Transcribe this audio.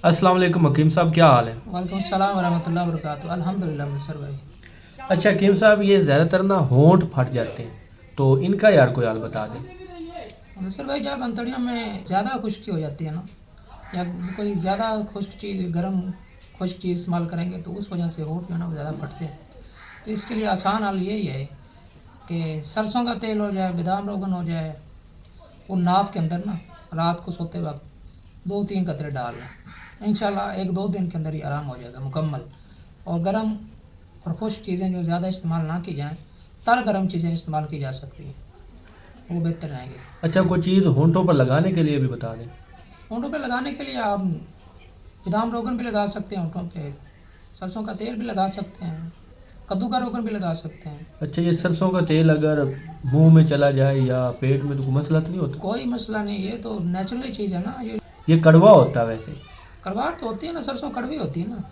अस्सलाम वालेकुम हकीम साहब, क्या हाल है? वालेकुम सलाम वरहमतुल्लाहि वबरकातुहू। अल्हम्दुलिल्लाह मुनसर भाई। अच्छा हकीम साहब, ये ज़्यादातर ना होंठ फट जाते हैं, तो इनका यार कोई हाल बता दें। मुनसर भाई जब अंतड़ियों में ज़्यादा खुश्की हो जाती है ना, या कोई ज़्यादा खुश्क चीज़ गर्म खुश्क चीज़ इस्तेमाल करेंगे तो उस वजह से होंठ जो है ना वो ज़्यादा फटते हैं। तो इसके लिए आसान हल यही है कि सरसों का तेल हो जाए, बादाम रोगन हो जाए, वो नाफ के अंदर ना रात को सोते वक्त 2-3 कतरे डाल लें। इंशाल्लाह 1-2 दिन के अंदर ही आराम हो जाएगा मुकम्मल। और गर्म और खुश्क चीज़ें जो ज़्यादा इस्तेमाल ना की जाएँ, तर गर्म चीज़ें इस्तेमाल की जा सकती हैं, वो बेहतर रहेंगी। अच्छा, कोई चीज़ होंठों पर लगाने के लिए भी बता दें। होंठों पे लगाने के लिए आप बादाम रोगन भी लगा सकते हैं होंठों पे, सरसों का तेल भी लगा सकते हैं, कद्दू का रोगन भी लगा सकते हैं। अच्छा, ये सरसों का तेल अगर मुंह में चला जाए या पेट में, तो कोई मसला तो नहीं होता? कोई मसला नहीं, ये तो नेचुरल चीज़ है ना। ये ये कड़वा होता है वैसे? कड़वाहट तो होती है ना, सरसों कड़वी होती है ना।